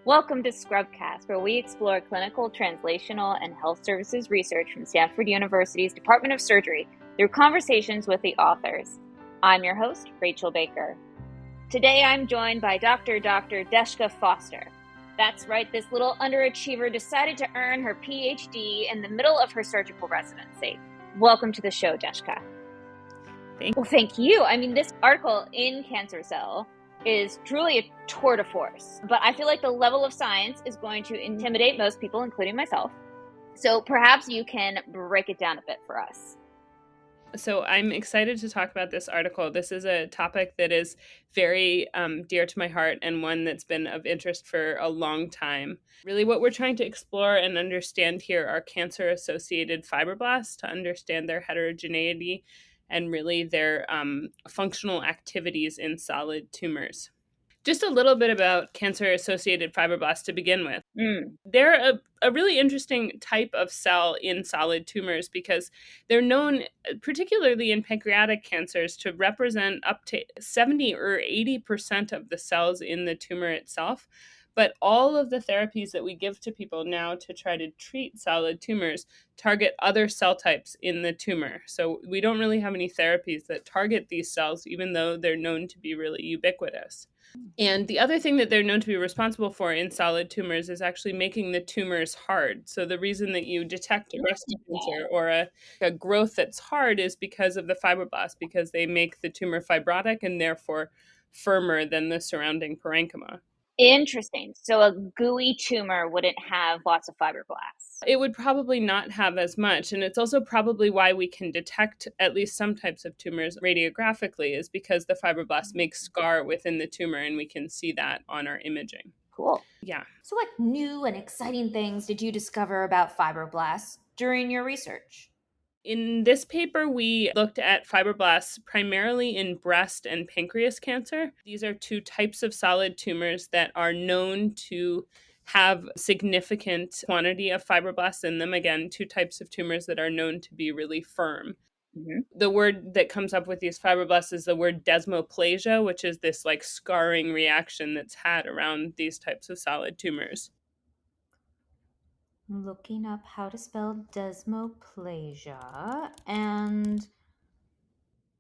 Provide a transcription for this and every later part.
Welcome to Scrubcast, where we explore clinical, translational, and health services research from Stanford University's Department of Surgery through conversations with the authors. I'm your host, Rachel Baker. Today I'm joined by Dr. Deshka Foster. That's right, this little underachiever decided to earn her PhD in the middle of her surgical residency. Welcome to the show, Deshka. Thank you. I mean, this article in Cancer Cell is truly a tour de force, but I feel like the level of science is going to intimidate most people, including myself. So perhaps you can break it down a bit for us. So I'm excited to talk about this article. This is a topic that is very dear to my heart and one that's been of interest for a long time. Really, what we're trying to explore and understand here are cancer-associated fibroblasts, to understand their heterogeneity and really their functional activities in solid tumors. Just a little bit about cancer-associated fibroblasts to begin with. They're a really interesting type of cell in solid tumors because they're known, particularly in pancreatic cancers, to represent up to 70 or 80% of the cells in the tumor itself. But all of the therapies that we give to people now to try to treat solid tumors target other cell types in the tumor. So we don't really have any therapies that target these cells, even though they're known to be really ubiquitous. And the other thing that they're known to be responsible for in solid tumors is actually making the tumors hard. So the reason that you detect a breast cancer or a growth that's hard is because of the fibroblasts, because they make the tumor fibrotic and therefore firmer than the surrounding parenchyma. Interesting. So a gooey tumor wouldn't have lots of fibroblasts. It would probably not have as much. And it's also probably why we can detect at least some types of tumors radiographically, is because the fibroblasts make scar within the tumor, and we can see that on our imaging. Cool. Yeah. So what new and exciting things did you discover about fibroblasts during your research? In this paper, we looked at fibroblasts primarily in breast and pancreas cancer. These are two types of solid tumors that are known to have significant quantity of fibroblasts in them. Again, two types of tumors that are known to be really firm. The word that comes up with these fibroblasts is the word Desmoplasia, which is this like scarring reaction that's had around these types of solid tumors. Looking up how to spell Desmoplasia and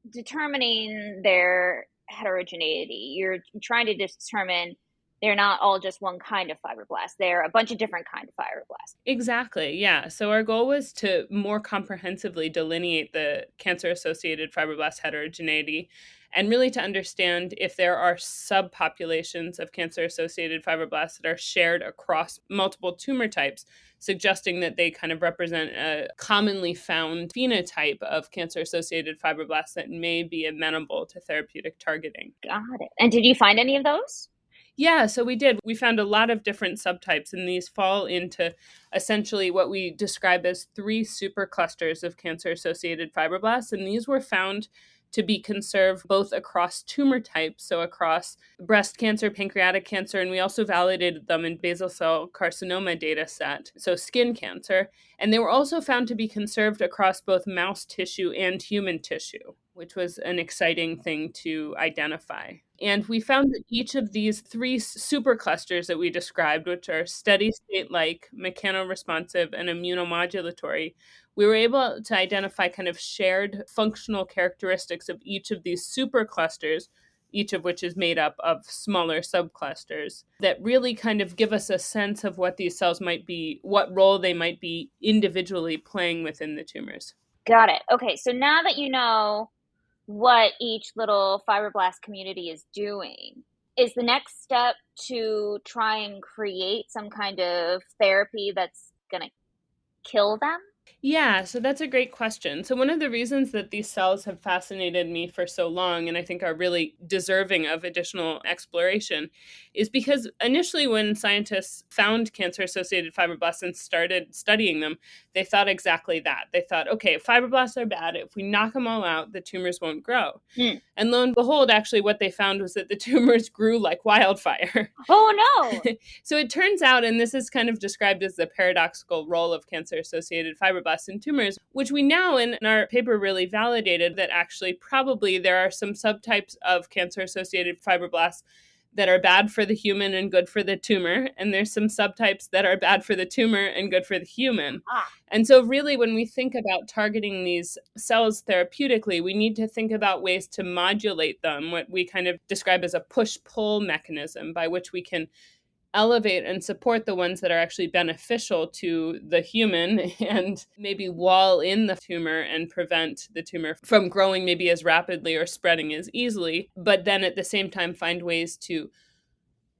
determining their heterogeneity. You're trying to determine they're not all just one kind of fibroblast. They're a bunch of different kinds of fibroblasts. Exactly, yeah. So our goal was to more comprehensively delineate the cancer-associated fibroblast heterogeneity and really to understand if there are subpopulations of cancer-associated fibroblasts that are shared across multiple tumor types, suggesting that they kind of represent a commonly found phenotype of cancer-associated fibroblasts that may be amenable to therapeutic targeting. Got it. And did you find any of those? Yeah, so we did. We found a lot of different subtypes, and these fall into essentially what we describe as 3 superclusters of cancer-associated fibroblasts, and these were found to be conserved both across tumor types, so across breast cancer, pancreatic cancer, and we also validated them in basal cell carcinoma data set, so skin cancer. And they were also found to be conserved across both mouse tissue and human tissue, which was an exciting thing to identify. And we found that each of these 3 superclusters that we described, which are steady state-like, mechanoresponsive, and immunomodulatory, we were able to identify kind of shared functional characteristics of each of these superclusters, each of which is made up of smaller subclusters, that really kind of give us a sense of what these cells might be, what role they might be individually playing within the tumors. Got it. Okay, so now that you know what each little fibroblast community is doing, is the next step to try and create some kind of therapy that's going to kill them? Yeah, so that's a great question. So one of the reasons that these cells have fascinated me for so long, and I think are really deserving of additional exploration, is because initially when scientists found cancer-associated fibroblasts and started studying them, they thought exactly that. They thought, okay, fibroblasts are bad. If we knock them all out, the tumors won't grow. And lo and behold, actually what they found was that the tumors grew like wildfire. Oh, no! So it turns out, and this is kind of described as the paradoxical role of cancer-associated fibroblasts in tumors, which we now in our paper really validated that actually probably there are some subtypes of cancer-associated fibroblasts that are bad for the human and good for the tumor. And there's some subtypes that are bad for the tumor and good for the human. And so really, when we think about targeting these cells therapeutically, we need to think about ways to modulate them, what we kind of describe as a push-pull mechanism by which we can elevate and support the ones that are actually beneficial to the human and maybe wall in the tumor and prevent the tumor from growing maybe as rapidly or spreading as easily, but then at the same time find ways to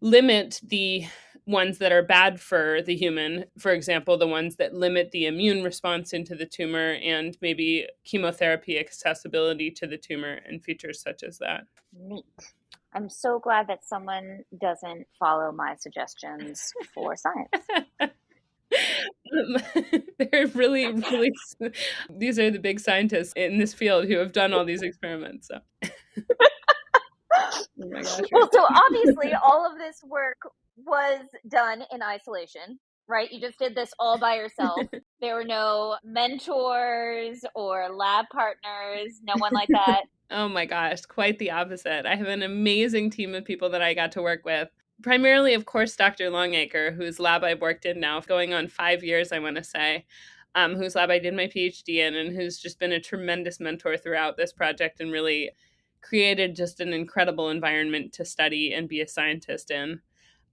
limit the ones that are bad for the human, for example, the ones that limit the immune response into the tumor and maybe chemotherapy accessibility to the tumor and features such as that. Neat. I'm so glad that someone doesn't follow my suggestions for science. They're really, these are the big scientists in this field who have done all these experiments. So. Oh my gosh. Well, so obviously all of this work was done in isolation, right? You just did this all by yourself. There were no mentors or lab partners, no one like that. Oh my gosh, quite the opposite. I have an amazing team of people that I got to work with. Primarily, of course, Dr. Longacre, whose lab I've worked in now, going on 5 years, I want to say, whose lab I did my PhD in, and who's just been a tremendous mentor throughout this project and really created just an incredible environment to study and be a scientist in,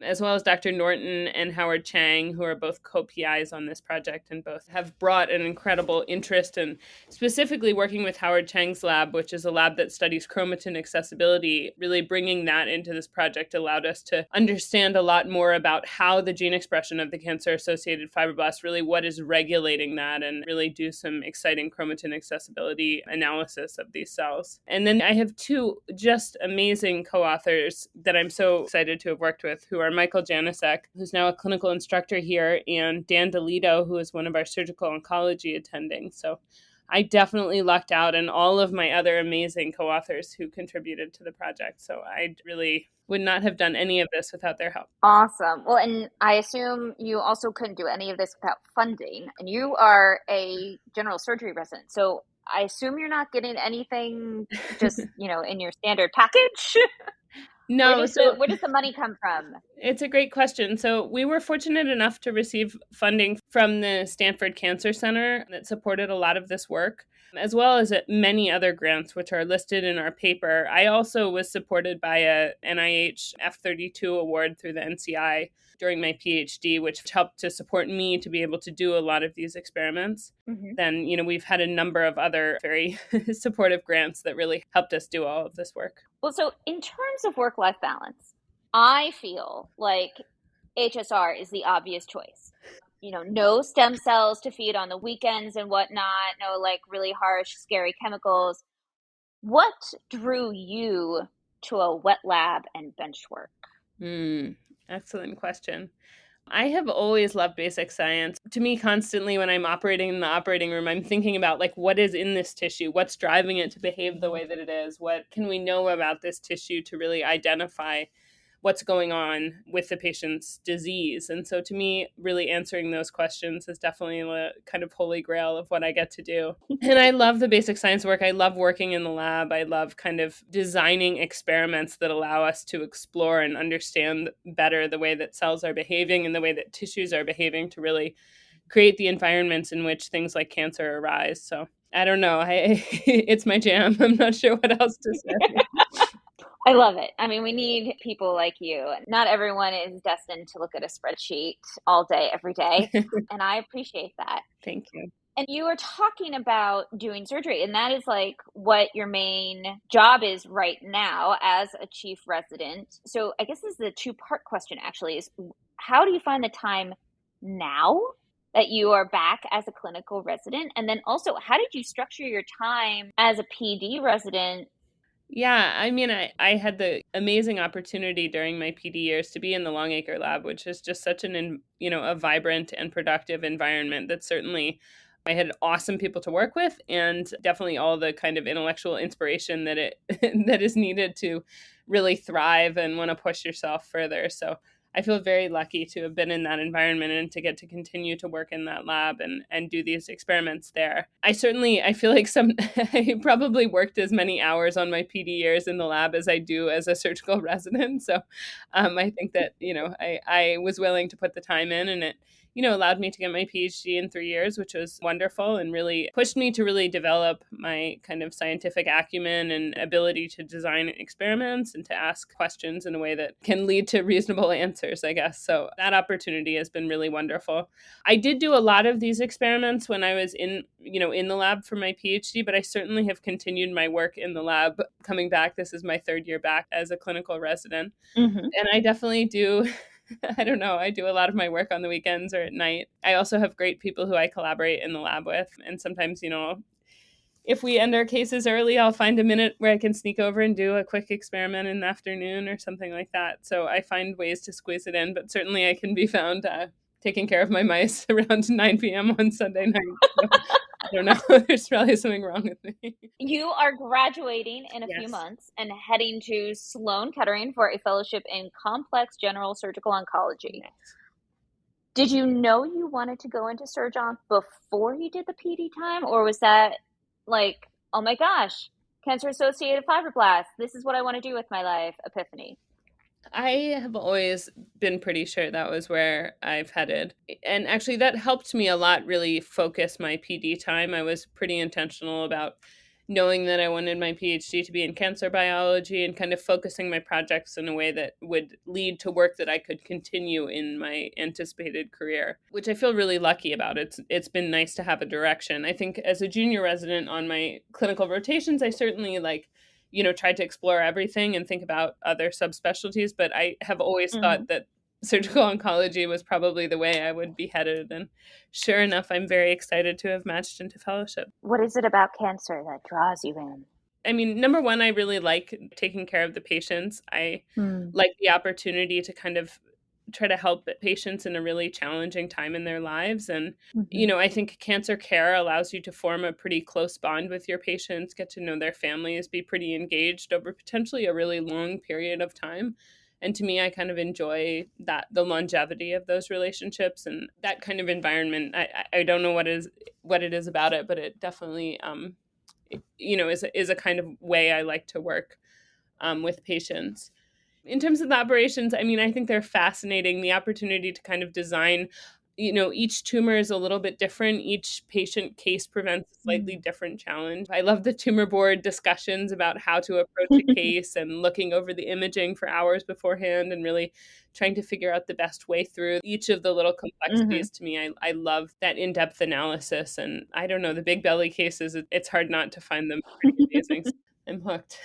as well as Dr. Norton and Howard Chang, who are both co-PIs on this project and both have brought an incredible interest in specifically working with Howard Chang's lab, which is a lab that studies chromatin accessibility. Really bringing that into this project allowed us to understand a lot more about how the gene expression of the cancer-associated fibroblasts, really what is regulating that, and really do some exciting chromatin accessibility analysis of these cells. And then I have two just amazing co-authors that I'm so excited to have worked with, who are Michael Janicek, who's now a clinical instructor here, and Dan DeLito, who is one of our surgical oncology attending. So I definitely lucked out, and all of my other amazing co-authors who contributed to the project. So I really would not have done any of this without their help. Awesome. Well, and I assume you also couldn't do any of this without funding. And you are a general surgery resident. So I assume you're not getting anything just, in your standard package? No. Where does the money come from? It's a great question. So we were fortunate enough to receive funding from the Stanford Cancer Center that supported a lot of this work, as well as many other grants, which are listed in our paper. I also was supported by a NIH F32 award through the NCI during my PhD, which helped to support me to be able to do a lot of these experiments. Mm-hmm. Then, we've had a number of other very supportive grants that really helped us do all of this work. Well, so in terms of work-life balance, I feel like HSR is the obvious choice. No stem cells to feed on the weekends and whatnot, no really harsh, scary chemicals. What drew you to a wet lab and bench work? Excellent question. I have always loved basic science. To me, constantly when I'm operating in the operating room, I'm thinking about what is in this tissue? What's driving it to behave the way that it is? What can we know about this tissue to really identify what's going on with the patient's disease? And so to me, really answering those questions is definitely the kind of holy grail of what I get to do. And I love the basic science work. I love working in the lab. I love kind of designing experiments that allow us to explore and understand better the way that cells are behaving and the way that tissues are behaving to really create the environments in which things like cancer arise. So I don't know. It's my jam. I'm not sure what else to say. I love it. I mean, we need people like you. Not everyone is destined to look at a spreadsheet all day, every day. And I appreciate that. Thank you. And you were talking about doing surgery, and that is what your main job is right now as a chief resident. So I guess this is a two-part question, actually, is how do you find the time now that you are back as a clinical resident? And then also, how did you structure your time as a PD resident? Yeah, I mean, I had the amazing opportunity during my PD years to be in the Longacre lab, which is just such a vibrant and productive environment that certainly I had awesome people to work with and definitely all the kind of intellectual inspiration that that is needed to really thrive and want to push yourself further. So I feel very lucky to have been in that environment and to get to continue to work in that lab and do these experiments there. I feel like I probably worked as many hours on my PD years in the lab as I do as a surgical resident. So I think that, I was willing to put the time in, and it, allowed me to get my PhD in 3 years, which was wonderful and really pushed me to really develop my kind of scientific acumen and ability to design experiments and to ask questions in a way that can lead to reasonable answers, I guess. So that opportunity has been really wonderful. I did do a lot of these experiments when I was in the lab for my PhD, but I certainly have continued my work in the lab coming back. This is my 3rd year back as a clinical resident. Mm-hmm. And I definitely do. I don't know. I do a lot of my work on the weekends or at night. I also have great people who I collaborate in the lab with. And sometimes, if we end our cases early, I'll find a minute where I can sneak over and do a quick experiment in the afternoon or something like that. So I find ways to squeeze it in, but certainly I can be found taking care of my mice around 9 p.m. on Sunday night. So I don't know. There's probably something wrong with me. You are graduating in a few months and heading to Sloan Kettering for a fellowship in complex general surgical oncology. Yes. Did you know you wanted to go into surg-onc before you did the PD time? Or was that like, oh my gosh, cancer-associated fibroblasts, this is what I want to do with my life, epiphany? I have always been pretty sure that was where I've headed. And actually, that helped me a lot really focus my PD time. I was pretty intentional about knowing that I wanted my PhD to be in cancer biology and kind of focusing my projects in a way that would lead to work that I could continue in my anticipated career, which I feel really lucky about. It's been nice to have a direction. I think as a junior resident on my clinical rotations, I certainly tried to explore everything and think about other subspecialties, but I have always thought that surgical oncology was probably the way I would be headed. And sure enough, I'm very excited to have matched into fellowship. What is it about cancer that draws you in? I mean, number one, I really like taking care of the patients. I like the opportunity to kind of try to help patients in a really challenging time in their lives. And, I think cancer care allows you to form a pretty close bond with your patients, get to know their families, be pretty engaged over potentially a really long period of time. And to me, I kind of enjoy the longevity of those relationships and that kind of environment. I don't know what it is about it, but it definitely, is a kind of way I like to work with patients. In terms of the operations, I mean, I think they're fascinating. The opportunity to kind of design, each tumor is a little bit different. Each patient case presents a slightly different challenge. I love the tumor board discussions about how to approach a case and looking over the imaging for hours beforehand and really trying to figure out the best way through each of the little complexities. To me, I love that in-depth analysis. And I don't know, the big belly cases, it's hard not to find them pretty amazing. I'm hooked.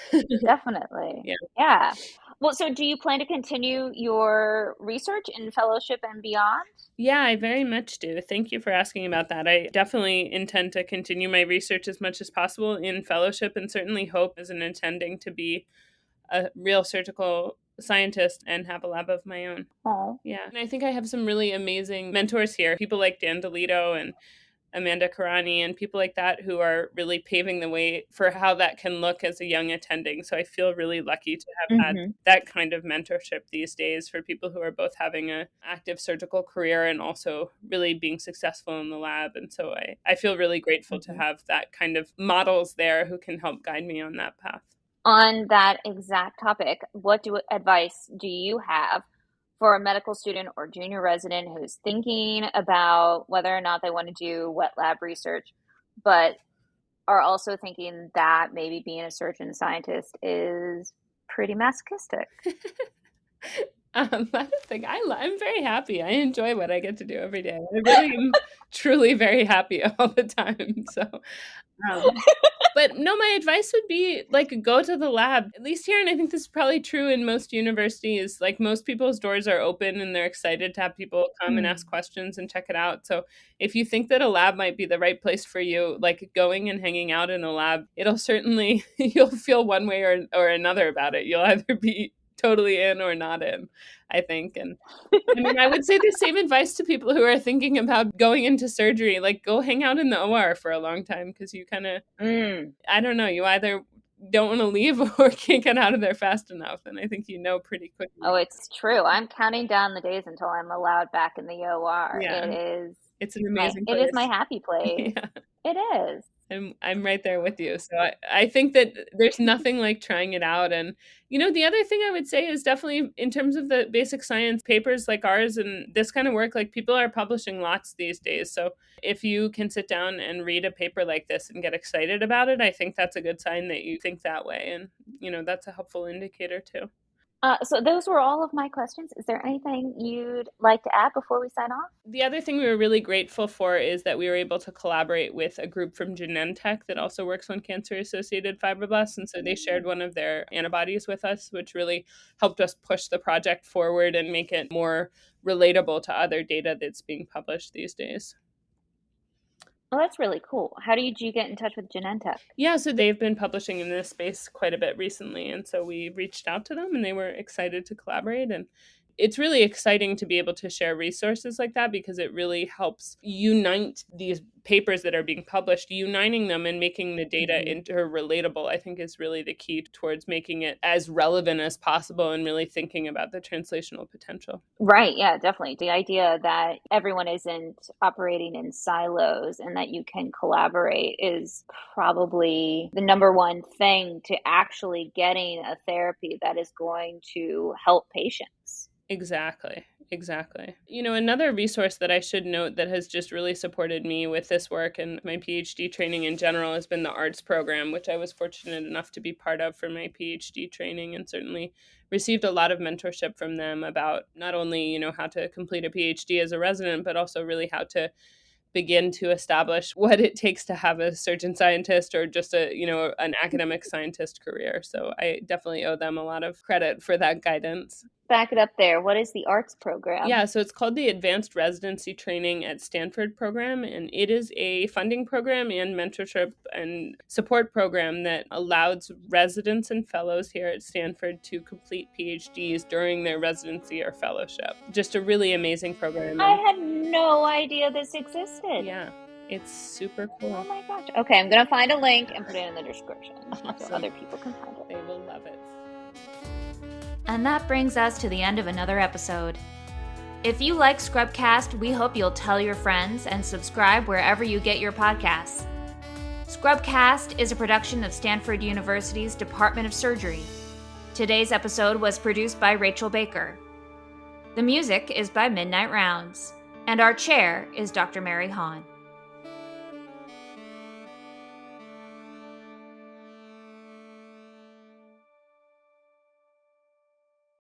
Definitely. Yeah. Well, so do you plan to continue your research in fellowship and beyond? Yeah, I very much do. Thank you for asking about that. I definitely intend to continue my research as much as possible in fellowship and certainly hope as an intending to be a real surgical scientist and have a lab of my own. Oh. Yeah. And I think I have some really amazing mentors here, people like Dan DeLito and Amanda Karani and people like that who are really paving the way for how that can look as a young attending. So I feel really lucky to have had that kind of mentorship these days for people who are both having an active surgical career and also really being successful in the lab. And so I feel really grateful to have that kind of models there who can help guide me on that path. On that exact topic, what advice do you have for a medical student or junior resident who's thinking about whether or not they want to do wet lab research, but are also thinking that maybe being a surgeon scientist is pretty masochistic? I don't think I'm very happy. I enjoy what I get to do every day. I really am truly very happy all the time. So, but no, my advice would be go to the lab, at least here. And I think this is probably true in most universities. Most people's doors are open and they're excited to have people come and ask questions and check it out. So if you think that a lab might be the right place for you, going and hanging out in a lab, it'll certainly, you'll feel one way or another about it. You'll either be totally in or not in, I think. And I mean, I would say the same advice to people who are thinking about going into surgery, go hang out in the OR for a long time because you kind of, I don't know, you either don't want to leave or can't get out of there fast enough. And I think pretty quickly. Oh, it's true. I'm counting down the days until I'm allowed back in the OR. Yeah. It's an amazing place. It is my happy place. Yeah. It is. I'm right there with you. So I think that there's nothing like trying it out. And, the other thing I would say is definitely in terms of the basic science papers like ours and this kind of work, like people are publishing lots these days. So if you can sit down and read a paper like this and get excited about it, I think that's a good sign that you think that way. And, that's a helpful indicator too. So those were all of my questions. Is there anything you'd like to add before we sign off? The other thing we were really grateful for is that we were able to collaborate with a group from Genentech that also works on cancer-associated fibroblasts. And so they shared one of their antibodies with us, which really helped us push the project forward and make it more relatable to other data that's being published these days. Well, that's really cool. How did you get in touch with Genentech? Yeah, so they've been publishing in this space quite a bit recently. And so we reached out to them and they were excited to collaborate. And it's really exciting to be able to share resources like that because it really helps unite these papers that are being published. Uniting them and making the data interrelatable, I think, is really the key towards making it as relevant as possible and really thinking about the translational potential. Right. Yeah, definitely. The idea that everyone isn't operating in silos and that you can collaborate is probably the number one thing to actually getting a therapy that is going to help patients. Exactly. Another resource that I should note that has just really supported me with this work and my PhD training in general has been the arts program, which I was fortunate enough to be part of for my PhD training and certainly received a lot of mentorship from them about not only, how to complete a PhD as a resident, but also really how to begin to establish what it takes to have a surgeon scientist or just an academic scientist career. So I definitely owe them a lot of credit for that guidance. Back it up there. What is the arts program? Yeah, so it's called the Advanced Residency Training at Stanford program, and it is a funding program and mentorship and support program that allows residents and fellows here at Stanford to complete PhDs during their residency or fellowship. Just a really amazing program. I had no idea this existed. Yeah. It's super cool. Oh my gosh. Okay, I'm going to find a link and put it in the description so other people can find it. They will love it. And that brings us to the end of another episode. If you like Scrubcast, we hope you'll tell your friends and subscribe wherever you get your podcasts. Scrubcast is a production of Stanford University's Department of Surgery. Today's episode was produced by Rachel Baker. The music is by Midnight Rounds, and our chair is Dr. Mary Hahn.